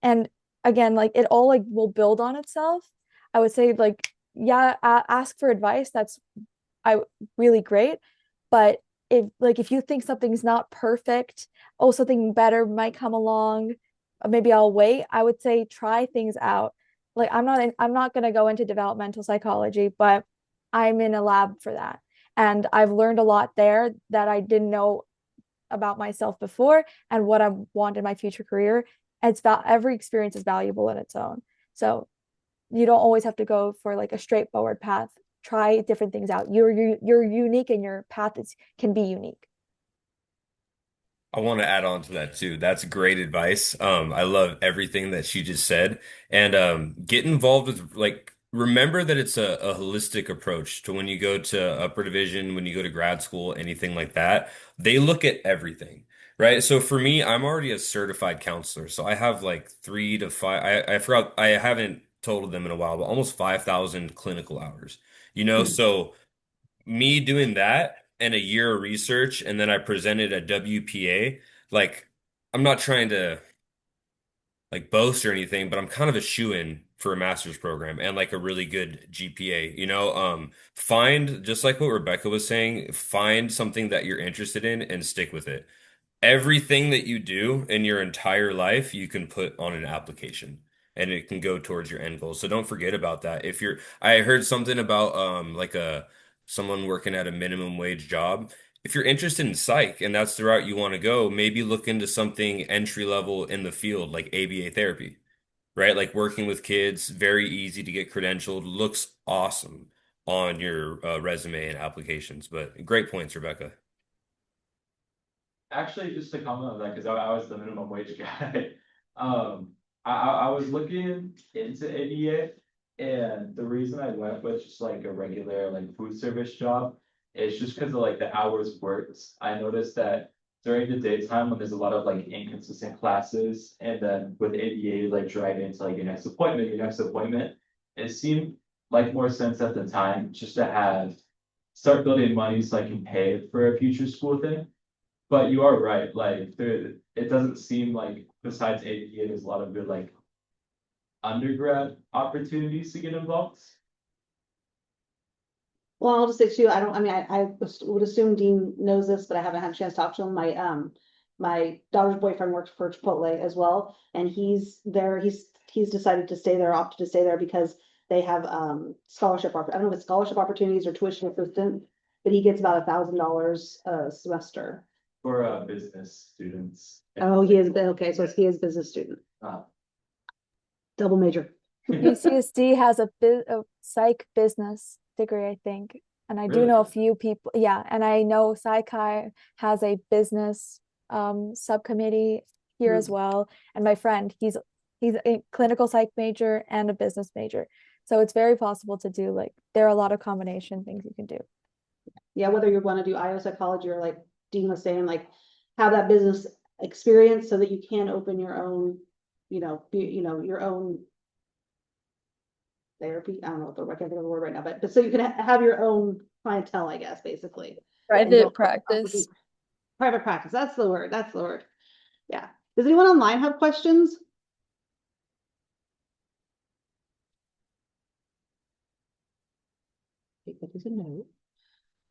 And again, like it all like will build on itself. I would say like, yeah, ask for advice. That's really great. But if you think something's not perfect, oh, something better might come along, maybe I'll wait. I would say try things out. Like I'm not going to go into developmental psychology, but I'm in a lab for that. And I've learned a lot there that I didn't know about myself before and what I want in my future career. It's about every experience is valuable in its own. So you don't always have to go for like a straightforward path. Try different things out. You're unique, and your path can be unique. I want to add on to that too. That's great advice. I love everything that she just said. And get involved with like remember that it's a holistic approach to when you go to upper division, when you go to grad school, anything like that. They look at everything, right? So for me, I'm already a certified counselor. So I have like 3 to 5, I forgot, I haven't totaled them in a while, but almost 5,000 clinical hours. So me doing that and a year of research, and then I presented a WPA, like I'm not trying to like boast or anything, but I'm kind of a shoe-in for a master's program and like a really good GPA. Find, just like what Rebecca was saying, find something that you're interested in and stick with it. Everything that you do in your entire life, you can put on an application and it can go towards your end goal. So don't forget about that. I heard something about like someone working at a minimum wage job. If you're interested in psych and that's the route you want to go, maybe look into something entry level in the field like ABA therapy, right? Like working with kids, very easy to get credentialed, looks awesome on your resume and applications. But great points, Rebecca. Actually, just to comment on that, because I was the minimum wage guy. I was looking into ADA, and the reason I went with just like a regular like food service job is just because of like the hours worked. I noticed that during the daytime when there's a lot of like inconsistent classes, and then with ADA like driving into like your next appointment, it seemed like more sense at the time just to start building money so I can pay for a future school thing. But you are right, like it doesn't seem like besides APA, there's a lot of good like undergrad opportunities to get involved. Well, I'll just say too, I would assume Dean knows this, but I haven't had a chance to talk to him. My daughter's boyfriend works for Chipotle as well, and he's there, he's decided to stay there, opted to stay there because they have I don't know if it's scholarship opportunities or tuition assistance, but he gets about $1,000 a semester. For business students. Oh, he is, okay, so he is a business student, Uh, double major. UCSD has a psych business degree, I think. And I do Really? know a few people, yeah, and I know Sci-Chi has a business subcommittee here as well. And my friend, he's a clinical psych major and a business major. So it's very possible to do, like, there are a lot of combination things you can do. Yeah, whether you want to do IO psychology or like Dean was saying, like have that business experience so that you can open your own, your own therapy. I don't know what the I can't think of the word right now, but so you can have your own clientele, I guess, basically. And Private don't- practice. Private practice. That's the word. That's the word. Yeah. Does anyone online have questions? Okay, that is a no.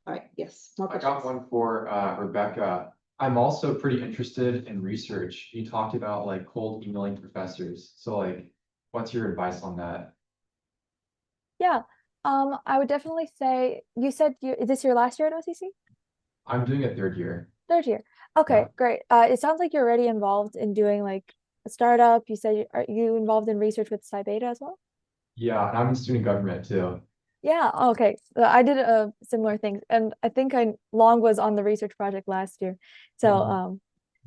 All right. Yes. More I questions. got one for Rebecca. I'm also pretty interested in research. You talked about like cold emailing professors. So like, what's your advice on that? Yeah, I would definitely say, you said is this your last year at OCC? I'm doing a third year. Third year. Okay, Yeah. great. It sounds like you're already involved in doing like a startup. You said are you involved in research with Psi Beta as well? Yeah, and I'm in student government too. Yeah, okay. I did a similar thing, and I think I Long was on the research project last year. So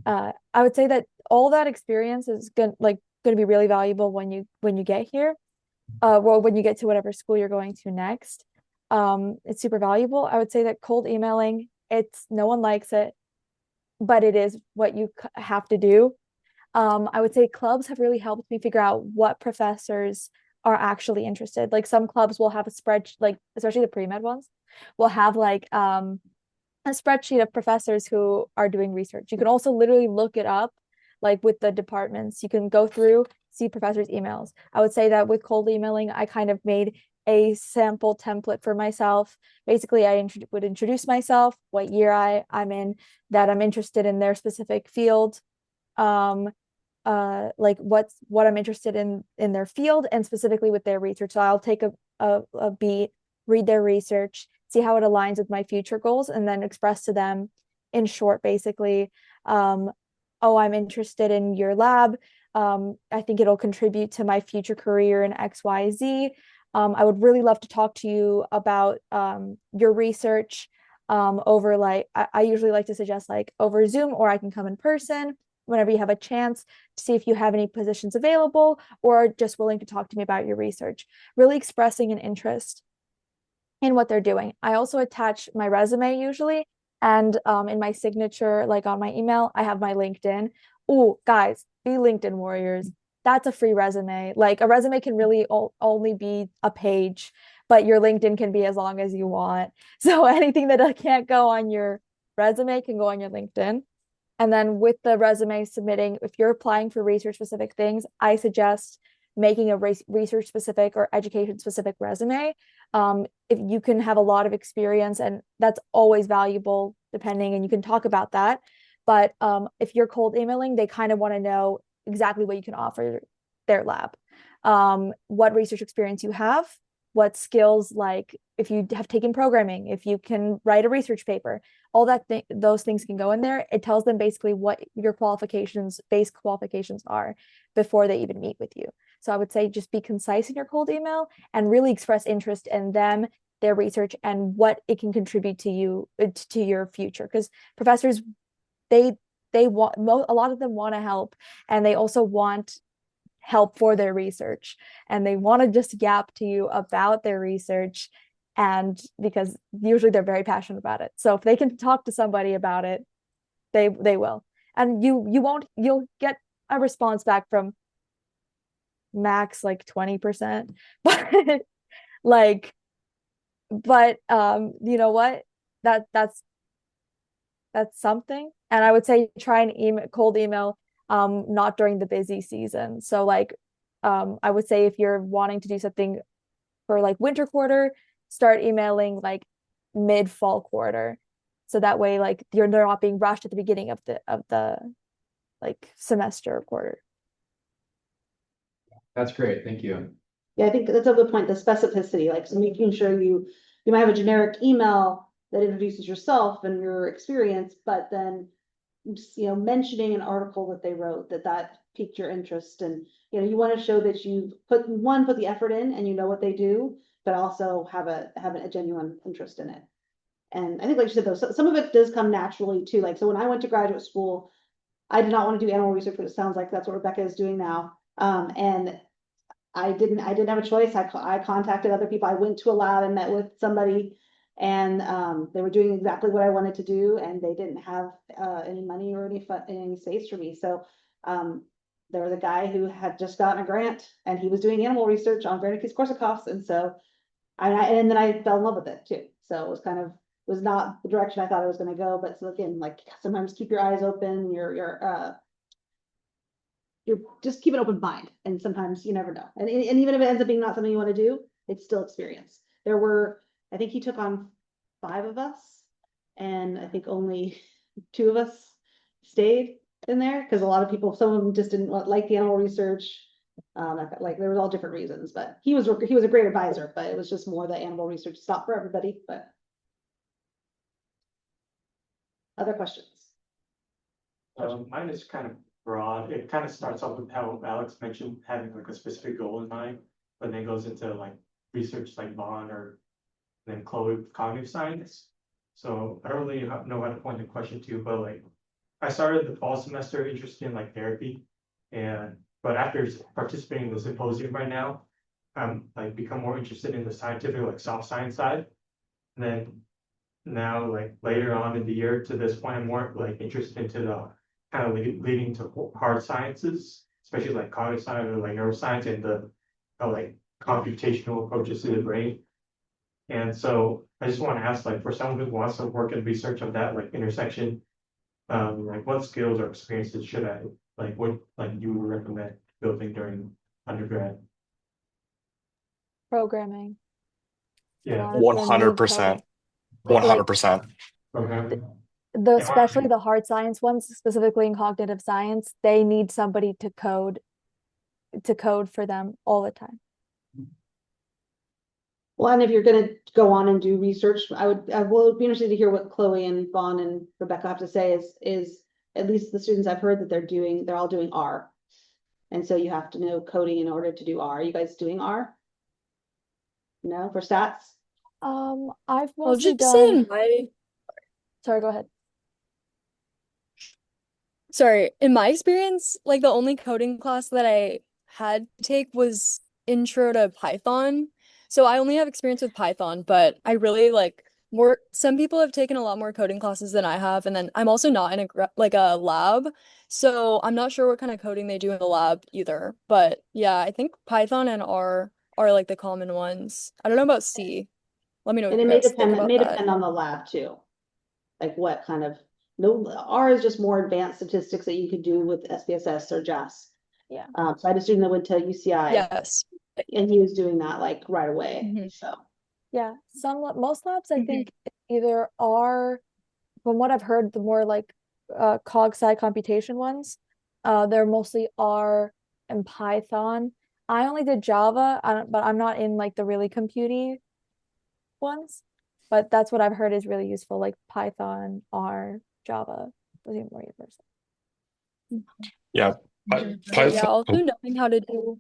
Mhm. I would say that all that experience is gonna be really valuable when you get here. Well, when you get to whatever school you're going to next. It's super valuable. I would say that cold emailing, it's no one likes it, but it is what you have to do. I would say clubs have really helped me figure out what professors are actually interested. Like some clubs will have a spreadsheet, like especially the pre-med ones, will have like a spreadsheet of professors who are doing research. You can also literally look it up, like with the departments. You can go through, see professors' emails. I would say that with cold emailing, I kind of made a sample template for myself. Basically, I would introduce myself, what year I'm in, that I'm interested in their specific field, um, like what I'm interested in their field and specifically with their research. So I'll take a beat, read their research, see how it aligns with my future goals, and then express to them in short, basically, oh, I'm interested in your lab. I think it'll contribute to my future career in XYZ. I would really love to talk to you about your research over like I usually like to suggest like over Zoom, or I can come in person whenever you have a chance to see if you have any positions available or just willing to talk to me about your research. Really expressing an interest in what they're doing. I also attach my resume usually, and in my signature, like on my email, I have my LinkedIn. Oh, guys, be LinkedIn warriors. That's a free resume. Like a resume can really only be a page, but your LinkedIn can be as long as you want. So anything that can't go on your resume can go on your LinkedIn. And then with the resume submitting, if you're applying for research specific things, I suggest making a research specific or education specific resume. If you can have a lot of experience, and that's always valuable depending, and you can talk about that. But if you're cold emailing, they kind of want to know exactly what you can offer their lab, what research experience you have, what skills, like if you have taken programming, if you can write a research paper, all those things can go in there. It tells them basically what your base qualifications are before they even meet with you. So I would say just be concise in your cold email and really express interest in them, their research, and what it can contribute to you, to your future. Because professors, they want a lot of them want to help, and they also want help for their research, and they want to just yap to you about their research, and because usually they're very passionate about it. So if they can talk to somebody about it, they will. And you'll get a response back from max like 20%. But like you know what? That's something. And I would say try and cold email not during the busy season. So like I would say if you're wanting to do something for like winter quarter, start emailing like mid fall quarter. So that way like they're not being rushed at the beginning of the like semester or quarter. That's great. Thank you. Yeah, I think that's a good point, the specificity, like so making sure you might have a generic email that introduces yourself and your experience, but then mentioning an article that they wrote that piqued your interest, and you want to show that you've put the effort in and you know what they do, but also have a genuine interest in it. And I think, like you said, though, some of it does come naturally too. Like, so when I went to graduate school, I did not want to do animal research, but it sounds like that's what Rebecca is doing now. And I didn't have a choice. I contacted other people. I went to a lab and met with somebody, and they were doing exactly what I wanted to do, and they didn't have any money or any space for me. So there was a guy who had just gotten a grant, and he was doing animal research on Verticus corsicoffs, and so and then I fell in love with it too. So it was kind of was not the direction I thought I was going to go, but so again, like sometimes keep your eyes open, you're just keep an open mind, and sometimes you never know. And even if it ends up being not something you want to do, it's still experience. There were, I think he took on 5 of us, and I think only 2 of us stayed in there because a lot of people, some of them just didn't like the animal research. Like there was all different reasons, but he was a great advisor, but it was just more the animal research stop for everybody. But other questions? Mine is kind of broad. It kind of starts off with how Alex mentioned having like a specific goal in mind, but then goes into like research like Vaughn or then Chloe with cognitive science. So I don't really know how to point the question to, but like I started the fall semester interested in like therapy, but after participating in the symposium right now, I'm like become more interested in the scientific like soft science side. And then now like later on in the year to this point, I'm more like interested into the kind of leading to hard sciences, especially like cognitive science or like neuroscience and the like computational approaches to the brain. And so I just want to ask, like, for someone who wants to work in research of that like intersection, like what skills or experiences should I what you would recommend building during undergrad? Programming. Yeah, 100%. 100%. okay. Especially the hard science ones, specifically in cognitive science, they need somebody to code for them all the time. Well, and if you're going to go on and do research, I will be interested to hear what Chloe and Vaughn and Rebecca have to say. Is at least the students I've heard that they're all doing R, and so you have to know coding in order to do R. Are you guys doing R? No, for stats. I've I'll mostly just say done. in my Sorry, go ahead. Sorry, in my experience, like the only coding class that I had to take was Intro to Python. So I only have experience with Python, but I really like more, some people have taken a lot more coding classes than I have, and then I'm also not in a lab. So I'm not sure what kind of coding they do in the lab either. But yeah, I think Python and R are like the common ones. I don't know about C. Let me know what And it you may guys think about that. depend on the lab too. Like what kind of, no, R is just more advanced statistics that you could do with SPSS or JAS. Yeah. So I had a student that went to UCI Yes. and he was doing that like right away. Mhm. So Yeah, most labs I think either are, from what I've heard, the more like cog sci computation ones, they're mostly R and Python. I only did Java, but I'm not in like the really computey ones. But that's what I've heard is really useful, like Python, R, Java, those are more universal. Yeah. But yeah, also knowing how to do,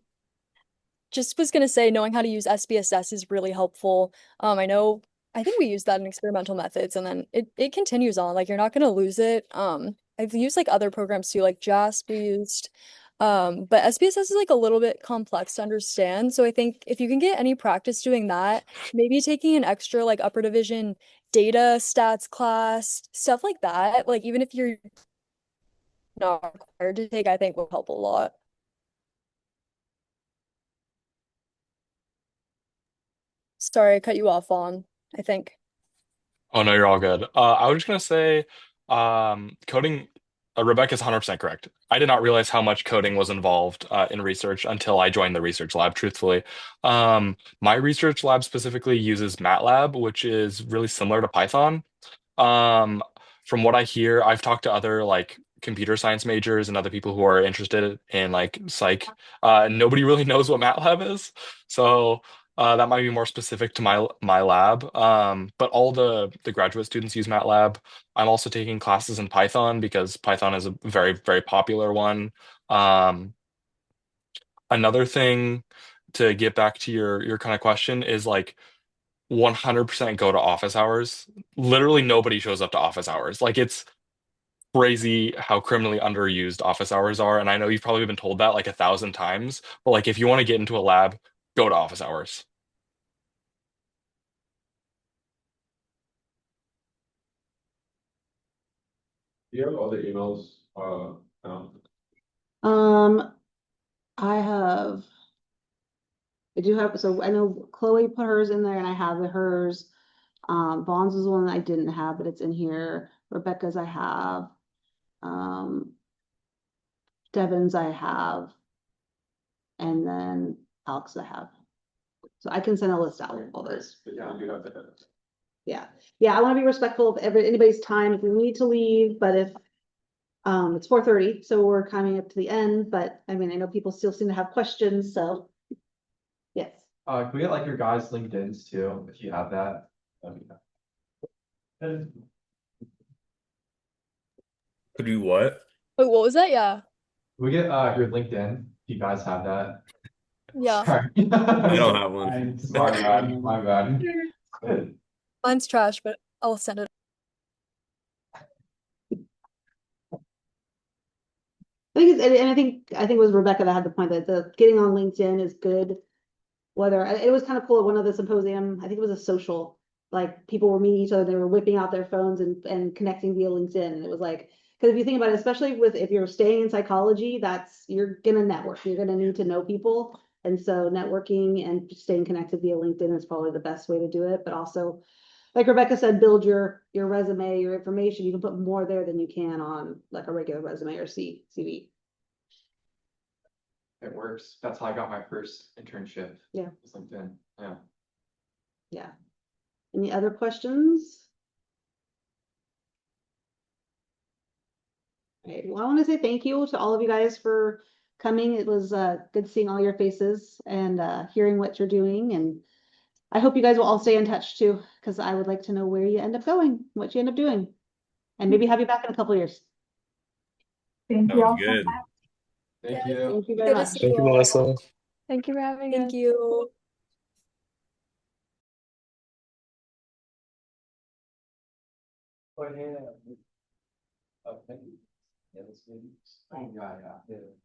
just was gonna say knowing how to use SPSS is really helpful. I think we use that in experimental methods, and then it continues on. Like you're not gonna lose it. I've used like other programs too, like JASP we used. But SPSS is like a little bit complex to understand. So I think if you can get any practice doing that, maybe taking an extra like upper division data stats class, stuff like that, like even if you're not required to take, I think will help a lot. Sorry, I cut you off on, I think. Oh no, you're all good. I was just gonna say, coding. Rebecca's 100% correct. I did not realize how much coding was involved in research until I joined the research lab. Truthfully, my research lab specifically uses MATLAB, which is really similar to Python. Um, from what I hear, I've talked to other like computer science majors and other people who are interested in like psych. Nobody really knows what MATLAB is, so that might be more specific to my lab. But all the graduate students use MATLAB. I'm also taking classes in Python because Python is a very, very popular one. Um, Another thing to get back to your kind of question, is like 100% go to office hours. Literally nobody shows up to office hours. Like it's crazy how criminally underused office hours are. And I know you've probably been told that like 1,000 times, but like if you want to get into a lab, go to office hours. Do you have other emails, now? I have. I do have, so I know Chloe put hers in there and I have hers. Vaughn's is the one I didn't have, but it's in here. Rebecca's I have. Devin's I have. And then Alex I have. So I can send a list out of all those. But yeah, I do have that. Yeah, yeah, I want to be respectful of anybody's time if we need to leave, but if it's 4:30, so we're coming up to the end, but I mean, I know people still seem to have questions, so yes. Can we get like your guys' LinkedIn's too, if you have that? Could we what? Wait, what was that? Yeah. Can we get your LinkedIn, if you guys have that? Yeah. Sorry. I don't have one. My bad, my bad. Good. Mine's trash, but I'll send it. I think it's, and I think it was Rebecca that had the point that the getting on LinkedIn is good. Whether it was kind of cool at one of the symposium, I think it was a social, like people were meeting each other, they were whipping out their phones and connecting via LinkedIn. And it was like, because if you think about it, especially with if you're staying in psychology, you're gonna network, you're gonna need to know people. And so networking and staying connected via LinkedIn is probably the best way to do it. But also, like Rebecca said, build your resume, your information. You can put more there than you can on like a regular resume or CV. It works. That's how I got my first internship. Yeah. Was LinkedIn. Yeah. Yeah. Any other questions? Okay, well, I want to say thank you to all of you guys for coming. It was good seeing all your faces and hearing what you're doing. And I hope you guys will all stay in touch too, because I would like to know where you end up going, what you end up doing, and maybe have you back in a couple years. Thank you Sounds all so good. much. Thank you. Thank you very Good to much. see Thank you, all. Melissa. Thank you for having us. Thank you. Oh, yeah. Oh, thank you. Yeah, that's maybe. Oh, yeah, yeah.